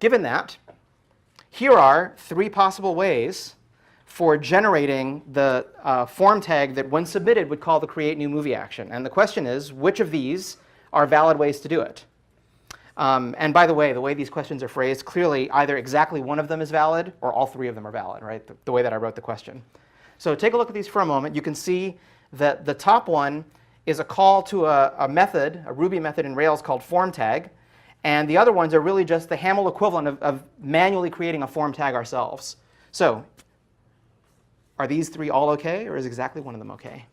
given that, here are 3 possible ways for generating the form tag that, when submitted, would call the create new movie action. And the question is, which of these are valid ways to do it? And by the way these questions are phrased, clearly either exactly one of them is valid or all 3 of them are valid, right? The way that I wrote the question. So take a look at these for a moment. You can see that the top one is a call to a method, a Ruby method in Rails called form tag. And the other ones are really just the Haml equivalent of manually creating a form tag ourselves. So are these 3 all OK, or is exactly one of them OK?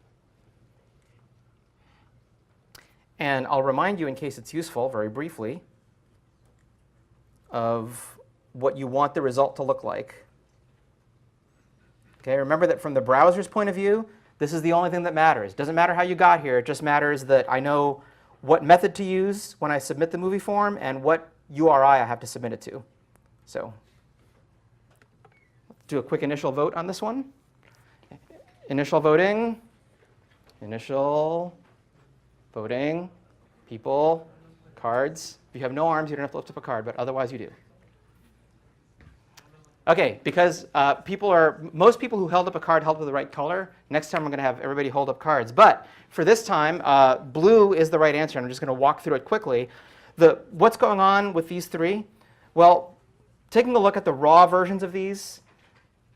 And I'll remind you, in case it's useful, very briefly, of what you want the result to look like. Okay, remember that from the browser's point of view, this is the only thing that matters. It doesn't matter how you got here. It just matters that I know what method to use when I submit the movie form and what URI I have to submit it to. So let's do a quick initial vote on this one. Initial voting. Initial voting. People. Cards. If you have no arms, you don't have to lift up a card, but otherwise you do. OK, because most people who held up a card held with the right color. Next time, I'm going to have everybody hold up cards. But for this time, blue is the right answer. And I'm just going to walk through it quickly. What's going on with these 3? Well, taking a look at the raw versions of these,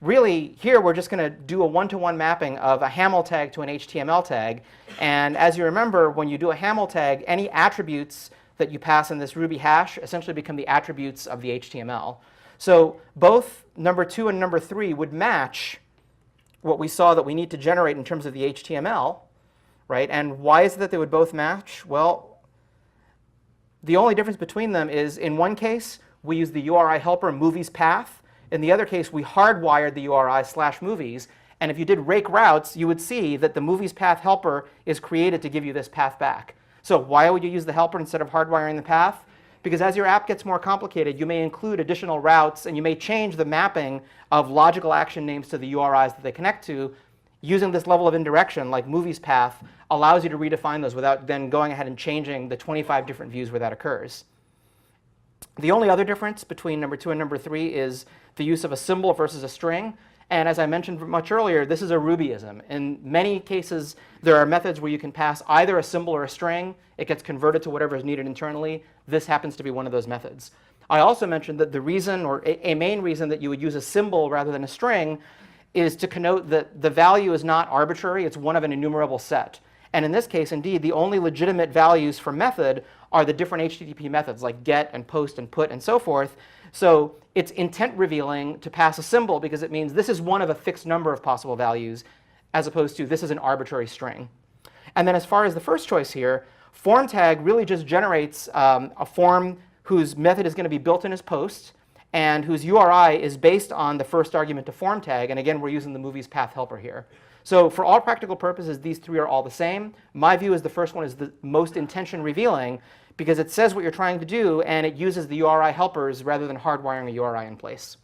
really, here we're just going to do a one-to-one mapping of a Haml tag to an HTML tag. And as you remember, when you do a Haml tag, any attributes that you pass in this Ruby hash essentially become the attributes of the HTML. So both number 2 and number 3 would match what we saw that we need to generate in terms of the HTML, right? And why is it that they would both match? Well, the only difference between them is, in one case, we use the URI helper movies path. In the other case, we hardwired the URI /movies. And if you did rake routes, you would see that the movies path helper is created to give you this path back. So why would you use the helper instead of hardwiring the path? Because as your app gets more complicated, you may include additional routes, and you may change the mapping of logical action names to the URIs that they connect to. Using this level of indirection, like movies path, allows you to redefine those without then going ahead and changing the 25 different views where that occurs. The only other difference between number 2 and number 3 is the use of a symbol versus a string. And as I mentioned much earlier, this is a Rubyism. In many cases, there are methods where you can pass either a symbol or a string. It gets converted to whatever is needed internally. This happens to be one of those methods. I also mentioned that the reason, or a main reason, that you would use a symbol rather than a string is to connote that the value is not arbitrary. It's one of an enumerable set. And in this case, indeed, the only legitimate values for method are the different HTTP methods, like get and post and put and so forth. So it's intent revealing to pass a symbol because it means this is one of a fixed number of possible values, as opposed to this is an arbitrary string. And then as far as the first choice here, form tag really just generates a form whose method is going to be built in as post and whose URI is based on the first argument to form tag. And again, we're using the movies path helper here. So for all practical purposes, these 3 are all the same. My view is the first one is the most intention revealing because it says what you're trying to do, and it uses the URI helpers rather than hardwiring a URI in place.